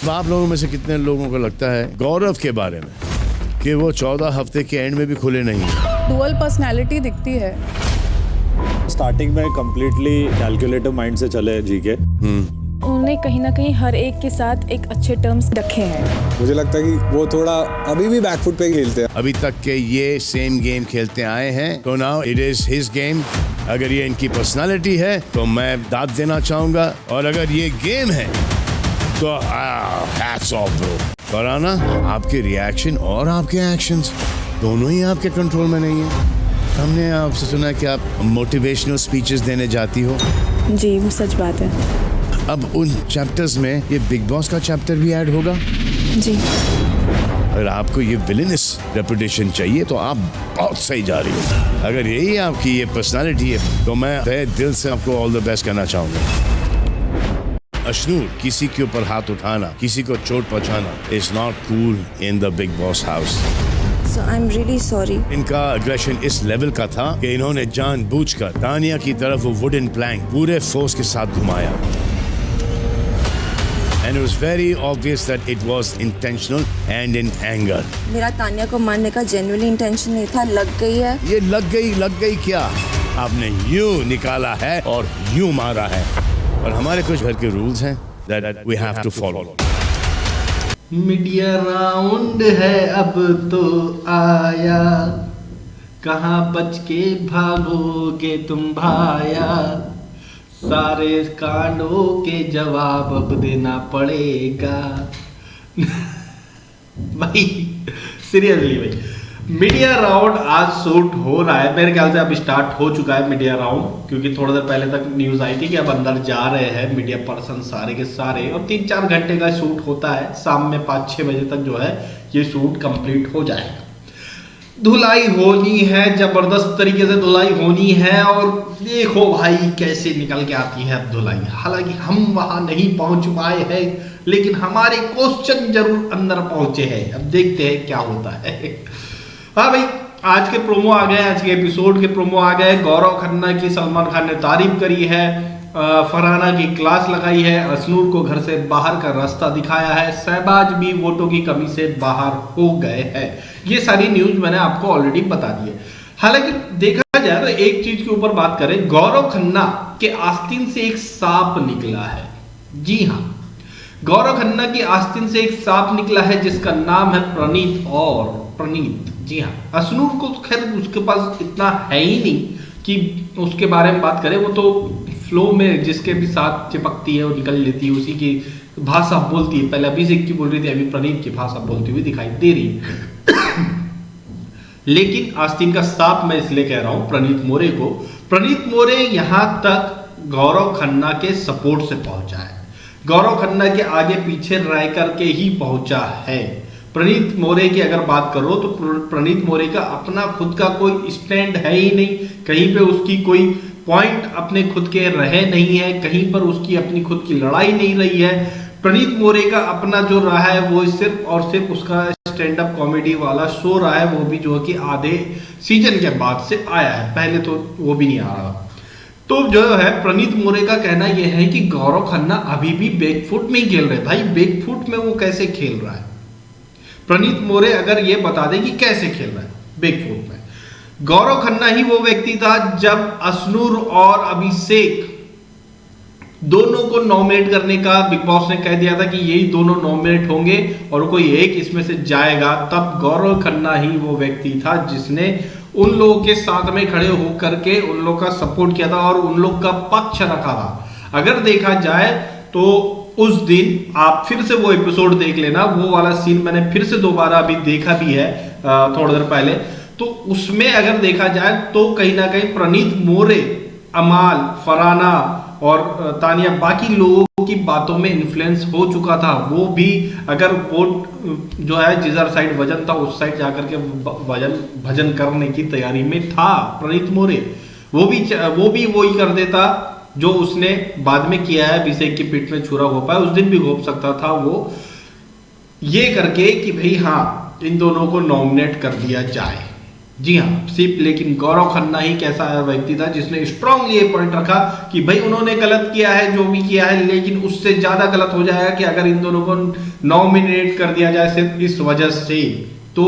आप लोगों में से कितने लोगों को लगता है गौरव के बारे में कि वो 14 हफ्ते के एंड में भी खुले नहीं है? डुअल पर्सनैलिटी दिखती है। स्टार्टिंग में कंप्लीटली कैलकुलेटिव माइंड से चले जी के। उन्होंने कहीं ना कहीं हर एक के साथ एक अच्छे टर्म्स रखे हैं। मुझे लगता है कि वो थोड़ा अभी भी बैकफुट पे खेलते हैं। अभी तक के ये सेम गेम खेलते आए हैं, तो now it is his game. अगर ये इनकी पर्सनालिटी है तो मैं दाद देना चाहूंगा, और अगर ये गेम है तो हैट्स ऑफ ब्रो। फरहाना, आपके रिएक्शन और आपके एक्शंस दोनों ही आपके कंट्रोल में नहीं है। हमने आपसे सुना कि आप मोटिवेशनल स्पीचेस देने जाती हो। जी, वो सच बात है। अब उन चैप्टर्स में ये बिग बॉस का चैप्टर भी ऐड होगा। जी, अगर आपको ये विलेनस रेपुटेशन चाहिए तो आप बहुत सही जा रही हो। अगर यही आपकी ये पर्सनालिटी है तो मैं तहे दिल से आपको ऑल द बेस्ट करना चाहूंगा। अशनूर, किसी के ऊपर हाथ उठाना, किसी को चोट पहुंचाना is not cool in the big boss house. So I'm really sorry. इनका अग्रेशन इस लेवल का था कि इन्होंने जानबूझकर तानिया की तरफ वो वुडन प्लैंक पूरे फोर्स के साथ घुमाया। And it was very obvious that it was intentional and in anger. मेरा तानिया को मारने का जेन्युइनली इंटेंशन नहीं था, लग गई है। ये लग गई क्या? आपने यूं निकाला है और यूं मारा है, और हमारे कुछ घर के रूल्स हैं that we have to follow. Media round है अब तो आया, कहाँ बच के भागोगे तुम भाया, सारे कांडों के जवाब अब देना पड़ेगा। भाई सीरियसली भाई, मीडिया राउंड आज शूट हो रहा है, मेरे ख्याल से अब स्टार्ट हो चुका है मीडिया राउंड, क्योंकि थोड़ी देर पहले तक न्यूज आई थी कि अब अंदर जा रहे हैं मीडिया पर्सन सारे के सारे, और 3-4 घंटे का शूट होता है। शाम में 5-6 बजे तक जो है ये शूट कंप्लीट हो जाएगा। धुलाई होनी है, जबरदस्त तरीके से धुलाई होनी है, और देखो भाई कैसे निकल के आती है अब धुलाई। हालांकि हम वहां नहीं पहुंच पाए हैं, लेकिन हमारे क्वेश्चन जरूर अंदर पहुंचे हैं। अब देखते हैं क्या होता है। हाँ भाई, आज के प्रोमो आ गए, आज के एपिसोड के प्रोमो आ गए। गौरव खन्ना की सलमान खान ने तारीफ करी है, फरहाना की क्लास लगाई है, अशनूर को घर से बाहर का रास्ता दिखाया है, शहबाज भी वोटों की कमी से बाहर हो गए हैं। ये सारी न्यूज मैंने आपको ऑलरेडी बता दी है। हालांकि देखा जाए तो एक चीज के ऊपर बात करें, गौरव खन्ना के आस्तीन से एक सांप निकला है। जी हाँ, गौरव खन्ना की आस्तीन से एक सांप निकला है जिसका नाम है प्रणीत। और प्रणीत, जी हाँ, अशनूर को खैर उसके पास इतना है ही नहीं कि उसके बारे में बात करें। वो तो फ्लो में जिसके भी साथ चिपकती है वो निकल लेती है, उसी की भाषा बोलती है। पहले अभिषेक की बोल रही थी, अभी प्रणीत की भाषा बोलती हुई दिखाई दे रही है। लेकिन आस्तीन का सांप मैं इसलिए कह रहा हूं प्रणीत मोरे को। प्रणीत मोरे यहां तक गौरव खन्ना के सपोर्ट से पहुंचा है, गौरव खन्ना के आगे पीछे रह करके ही पहुंचा है। प्रणीत मोरे की अगर बात करो तो प्रणीत मोरे का अपना खुद का कोई स्टैंड है ही नहीं, कहीं पे उसकी कोई पॉइंट अपने खुद के रहे नहीं है, कहीं पर उसकी अपनी खुद की लड़ाई नहीं रही है। प्रणीत मोरे का अपना जो रहा है वो सिर्फ और सिर्फ उसका स्टैंड अप कॉमेडी वाला शो रहा है, वो भी जो है कि आधे सीजन के बाद से आया है, पहले तो वो भी नहीं आ रहा। तो जो है प्रणीत मोरे का कहना यह है कि गौरव खन्ना अभी भी बैकफुट में ही खेल रहे। भाई बैकफुट में वो कैसे खेल रहा है? प्रणीत मोरे अगर ये बता दे कि कैसे खेल रहा है बैकफुट में। गौरव खन्ना ही वो व्यक्ति था जब अशनूर और अभिषेक दोनों को नॉमिनेट करने का बिग बॉस ने कह दिया था कि यही दोनों नॉमिनेट होंगे और कोई एक इसमें से जाएगा, तब गौरव खन्ना ही वो व्यक्ति था जिसने उन लोगों के साथ में खड़े होकर के उन लोग का सपोर्ट किया था और उन लोग का पक्ष रखा था। अगर देखा जाए तो उस दिन आप फिर से वो एपिसोड देख लेना, वो वाला सीन मैंने फिर से दोबारा अभी देखा भी है थोड़ी देर पहले। तो उसमें अगर देखा जाए तो कहीं ना कहीं प्रणीत मोरे, अमाल, फरहाना और तानिया बाकी लोगों की बातों में इन्फ्लुएंस हो चुका था। वो भी अगर वोट जो है जिधर साइड वजन था उस साइड जाकर के भजन करने की तैयारी में था प्रणीत मोरे। वो भी वही कर देता जो उसने बाद में किया है, अभिषेक की पीठ में छुरा हो पाया, उस दिन भी घोप सकता था वो ये करके कि भाई हाँ इन दोनों को नॉमिनेट कर दिया जाए। जी हाँ, सिर्फ लेकिन गौरव खन्ना ही कैसा व्यक्ति था जिसने स्ट्रांगली ये पॉइंट रखा कि भाई उन्होंने गलत किया है जो भी किया है, लेकिन उससे ज्यादा गलत हो जाएगा कि अगर इन दोनों को नॉमिनेट कर दिया जाए सिर्फ इस वजह से। तो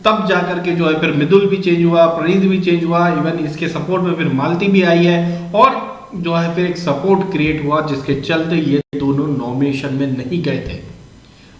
तब जाकर के जो है फिर मृदुल भी चेंज हुआ, प्रणीत भी चेंज हुआ, इवन इसके सपोर्ट में फिर मालती भी आई है और जो है फिर एक सपोर्ट क्रिएट हुआ जिसके चलते ये दोनों नॉमिनेशन में नहीं गए थे।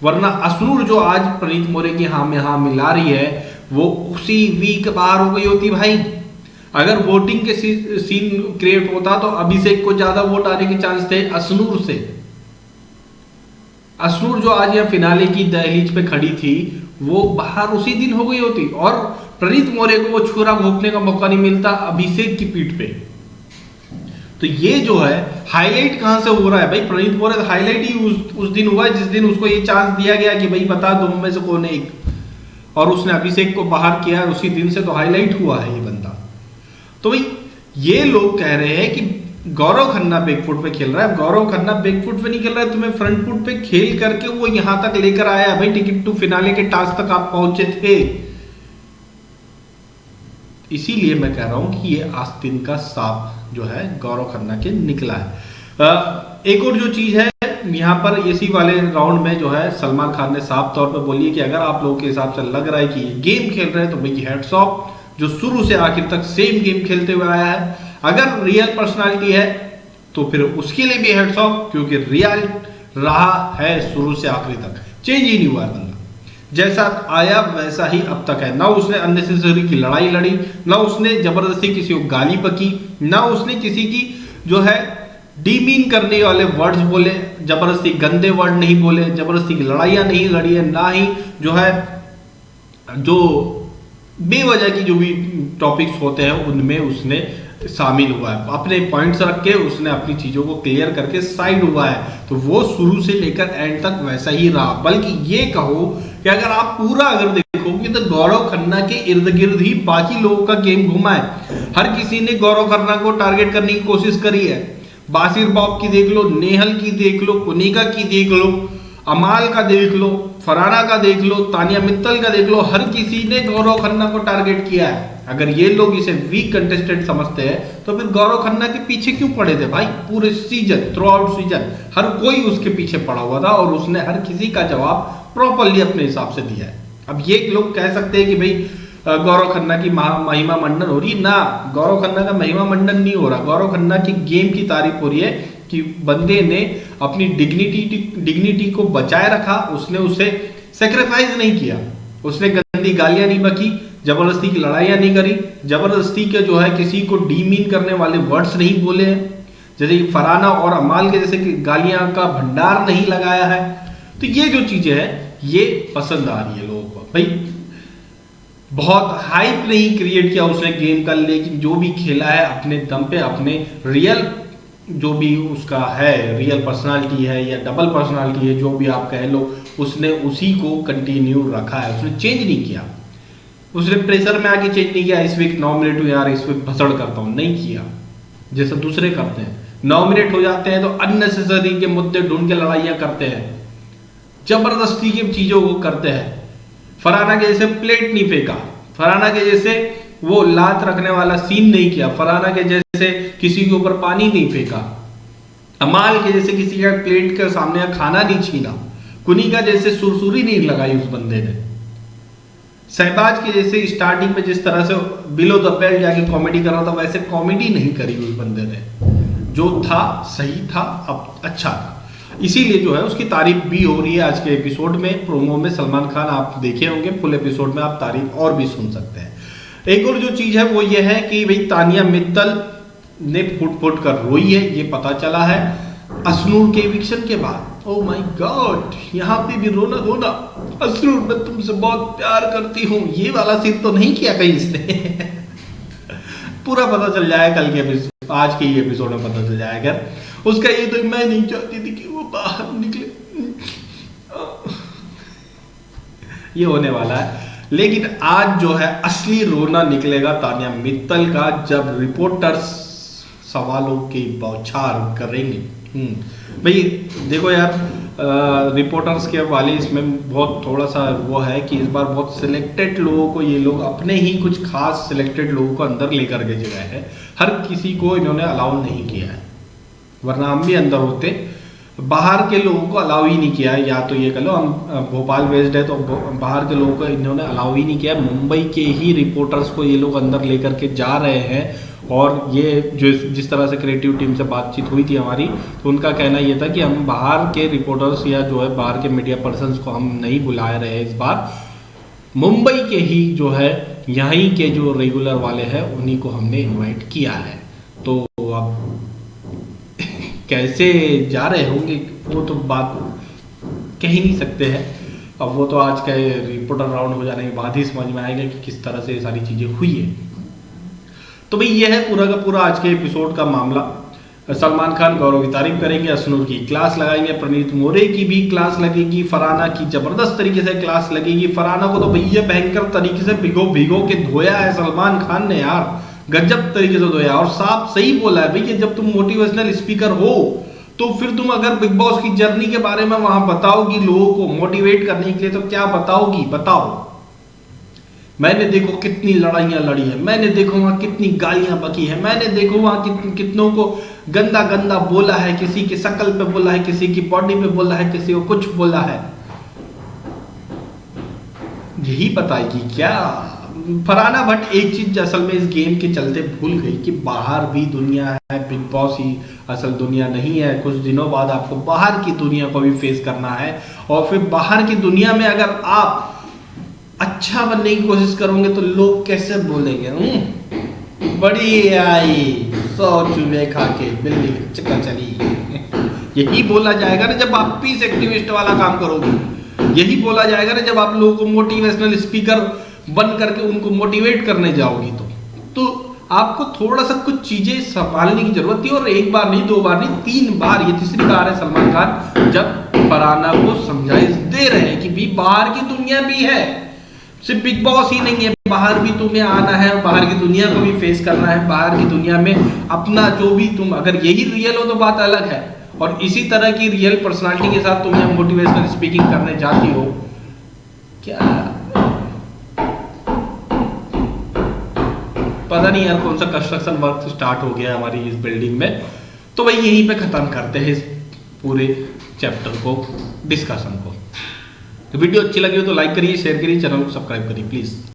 वरना असनूर जो आज प्रणीत मोरे की हाँ में हाँ मिला रही है वो उसी वीक बाहर हो गई होती भाई। अगर वोटिंग के सीन क्रिएट होता तो अभिषेक को ज्यादा वोट आने के चांस थे असनूर से। असनूर जो आज यहाँ फिनाले की दहलीज पे खड़ी थी वो बाहर उसी दिन हो गई होती और प्रणीत मोरे को वो छुरा घोंपने का मौका नहीं मिलता अभिषेक की पीठ पे। तो ये जो है हाईलाइट कहां से हो रहा है भाई, प्रणीत मोरे हाईलाइट ही उस दिन हुआ जिस दिन उसको ये चांस दिया गया कि भाई बता दो में से कौन है एक, और उसने अभिषेक को बाहर किया उसी दिन से तो हाईलाइट हुआ है ये बंदा। तो भाई ये लोग कह रहे हैं कि गौरव खन्ना बैकफुट पे खेल रहा है। गौरव खन्ना बैकफुट पे नहीं खेल रहा है, तुम्हें फ्रंट फुट पे खेल करके वो यहां तक लेकर आया भाई, टिकट टू फिनाले के टास्क तक आप पहुंचे थे। इसीलिए मैं कह रहा हूं कि ये आस्तीन का सांप जो है गौरव खन्ना के निकला है। एक और जो चीज है यहाँ पर इसी वाले राउंड में जो है सलमान खान ने साफ तौर पे बोली है कि अगर आप लोगों के हिसाब से लग रहा है कि गेम खेल रहे हैं तो भाई हैट्स ऑफ, जो शुरू से आखिर तक सेम गेम खेलते हुए आया है। अगर रियल पर्सनालिटी है तो फिर उसके लिए भी हैट्स ऑफ, क्योंकि रियल रहा है शुरू से आखिरी तक, चेंज ही नहीं हुआ है बंदा, जैसा आया वैसा ही अब तक है। ना उसने अननेसेसरी की लड़ाई लड़ी, ना उसने जबरदस्ती किसी को गाली बकी, ना उसने किसी की जो है डीमीन करने वाले वर्ड्स बोले, जबरदस्ती गंदे वर्ड नहीं बोले, जबरदस्ती की लड़ाइयां नहीं लड़ी है, ना ही जो है जो बेवजह की जो भी टॉपिक्स होते हैं उनमें उसने शामिल हुआ है। अपने पॉइंट्स रख के उसने अपनी चीजों को क्लियर करके साइड हुआ है। तो वो शुरू से लेकर एंड तक वैसा ही रहा। बल्कि ये कहो कि अगर आप पूरा अगर देखोगे तो गौरव खन्ना के इर्द गिर्द ही बाकी लोगों का गेम घुमा है। हर किसी ने गौरव खन्ना को टारगेट करने की कोशिश करी है। बासिर बॉब की देख लो, नेहल की देख लो, कुनिका की देख लो, अमाल का देख लो, फराना का देख लो, तानिया मित्तल का देख लो, हर किसी ने गौरव खन्ना को टारगेट किया है। अगर ये लोग इसे वीक कंटेस्टेंट समझते हैं तो फिर गौरव खन्ना के पीछे क्यों पड़े थे भाई? पूरे सीजन, थ्रू आउट सीजन हर कोई उसके पीछे पड़ा हुआ था और उसने हर किसी का जवाब प्रॉपरली अपने हिसाब से दिया है। अब ये लोग कह सकते हैं कि भाई गौरव खन्ना की महिमा मंडन हो रही है, ना, गौरव खन्ना का महिमा मंडन नहीं हो रहा। गौरव खन्ना की गेम की तारीफ हो रही है कि बंदे ने अपनी डिग्निटी को बचाए रखा, उसने उसे सेक्रीफाइस नहीं किया, उसने गंदी गालियां नहीं बकी, जबरदस्ती की लड़ाइयां नहीं करी, जबरदस्ती के जो है किसी को डीमीन करने वाले वर्ड्स नहीं बोले हैं, जैसे फराना और अमाल के जैसे कि गालियां का भंडार नहीं लगाया है। तो ये जो चीजें हैं ये पसंद आ रही है लोगों को। भाई बहुत हाइप नहीं क्रिएट किया उसने गेम का, लेकिन जो भी खेला है अपने दम पे, अपने रियल जो भी उसका है, रियल पर्सनालिटी है या डबल पर्सनालिटी है, जो भी आप कह लो, उसने उसी को कंटिन्यू रखा है, उसने चेंज नहीं किया। उसने प्रेशर में आके चेंज नहीं किया, इस वीक नॉमिनेट हूं यार, इस वीक भसड़ करता हूं, नहीं किया जैसे दूसरे करते हैं। नॉमिनेट हो जाते हैं तो अननेसेसरी के मुद्दे ढूंढ के लड़ाइयां करते हैं, जबरदस्ती की चीजों को करते हैं। फराना के जैसे प्लेट नहीं फेंका, फराना के जैसे वो लात रखने वाला सीन नहीं किया, फराना के जैसे किसी के ऊपर पानी नहीं फेंका, अमाल के जैसे किसी का प्लेट के सामने खाना नहीं छीना, कुनिका जैसे सुरसुरी नहीं लगाई उस बंदे ने, सहबाज के जैसे स्टार्टिंग में जिस तरह से बिलो द बेल्ट जाके कॉमेडी कर रहा था वैसे कॉमेडी नहीं करी उस बंदे ने। जो था सही था, अब अच्छा था, इसीलिए जो है उसकी तारीफ भी हो रही है। आज के एपिसोड में प्रोमो में सलमान खान आप देखे होंगे, फुल एपिसोड में आप तारीफ और भी सुन सकते हैं। एक और जो चीज है वो ये है कि भाई तानिया मित्तल ने फुट फुट कर रोई है, ये पता चला है असनूर के एविक्शन के बाद। ओह माय गॉड, यहाँ पे भी रोना धोना, असनूर मैं तुमसे बहुत प्यार करती हूँ, ये वाला सीन तो नहीं किया कहीं इसने पूरा पता चल जाएगा कल के एपिसोड, आज के ही एपिसोड में पता चल जाएगा उसका। ये तो मैं नहीं चाहती थी कि वो बाहर निकले, ये होने वाला है। लेकिन आज जो है असली रोना निकलेगा तानिया मित्तल का, जब रिपोर्टर्स सवालों की बौछार करेंगे। भाई देखो यार, रिपोर्टर्स के वाले इसमें बहुत थोड़ा सा वो है कि इस बार बहुत सिलेक्टेड लोगों को ये लोग अपने ही कुछ खास सिलेक्टेड लोगों को अंदर लेकर के गए हैं, हर किसी को इन्होंने अलाउ नहीं किया है, वरना हम भी अंदर होते, बाहर के लोगों को अलाउ ही नहीं किया है। या तो ये कह लो हम भोपाल बेस्ड है तो बाहर के लोगों को इन्होंने अलाउ ही नहीं किया है, मुंबई के ही रिपोर्टर्स को ये लोग अंदर लेकर के जा रहे हैं। और ये जो जिस तरह से क्रिएटिव टीम से बातचीत हुई थी हमारी, तो उनका कहना ये था कि हम बाहर के रिपोर्टर्स या जो है बाहर के मीडिया पर्सन्स को हम नहीं बुला रहे हैं, इस बार मुंबई के ही जो है यहीं के जो रेगुलर वाले हैं उन्हीं को हमने इनवाइट किया है। तो अब कैसे जा रहे होंगे वो तो बात कह ही नहीं सकते हैं, अब वो तो आज का रिपोर्टर राउंड हो जाने के बाद ही समझ में आएगा कि किस तरह से ये सारी चीज़ें हुई है। तो भाई ये है पूरा का पूरा आज के एपिसोड का मामला। सलमान खान गौरव की तारीफ करेंगे, असनूर की क्लास लगाएंगे, प्रणीत मोरे की भी क्लास लगेगी, फरहाना की जबरदस्त तरीके से क्लास लगेगी। फरहाना को तो भैया भयंकर तरीके से भिगो भिगो के धोया है सलमान खान ने यार, गजब तरीके से धोया। और साफ सही बोला है भैया, जब तुम मोटिवेशनल स्पीकर हो तो फिर तुम अगर बिग बॉस की जर्नी के बारे में वहां बताओगी लोगों को मोटिवेट करने के लिए, तो क्या बताओगी? बताओ। मैंने देखो कितनी लड़ाइयां लड़ी है, मैंने देखो वहां कितनी गालियां बकी है, मैंने देखो वहां कितनों को गंदा गंदा बोला है, किसी की शक्ल पे बोला है, किसी की बॉडी पे बोला है, किसी को कुछ बोला है। यही बताएगी क्या? फरहाना भट्ट एक चीज असल में इस गेम के चलते भूल गई कि बाहर भी दुनिया है, बिग बॉस ही असल दुनिया नहीं है। कुछ दिनों बाद आपको बाहर की दुनिया को भी फेस करना है, और फिर बाहर की दुनिया में अगर आप अच्छा बनने की कोशिश करोगे तो लोग कैसे बोलेंगे? बड़ी आई 100 चूहे खा के बिल्ली चक्कर चली। यही बोला जाएगा ना जब आप पीस एक्टिविस्ट वाला काम करोगे, यही बोला जाएगा ना जब आप लोगों को मोटिवेशनल स्पीकर बन करके उनको मोटिवेट करने जाओगी। तो आपको थोड़ा सा कुछ चीजें संभालने की जरूरत थी, और एक बार नहीं, 2 बार नहीं, 3 बार, ये तीसरी बार है सलमान खान जब फरहाना को समझाइश दे रहे हैं कि भी बाहर की दुनिया भी है, सिर्फ बिग बॉस ही नहीं है, बाहर भी तुम्हें आना है, बाहर की दुनिया को भी फेस करना है। बाहर की दुनिया में अपना जो भी तुम, अगर यही रियल हो तो बात अलग है, और इसी तरह की रियल पर्सनालिटी के साथ तुम मोटिवेशनल स्पीकिंग करने जाती हो। क्या पता नहीं यार कौन सा कंस्ट्रक्शन वर्क स्टार्ट हो गया हमारी इस बिल्डिंग में। तो भाई यहीं पे खत्म करते हैं इस पूरे चैप्टर को, डिस्कशन को। तो वीडियो अच्छी लगी हो तो लाइक करिए, शेयर करिए, चैनल को सब्सक्राइब करिए प्लीज।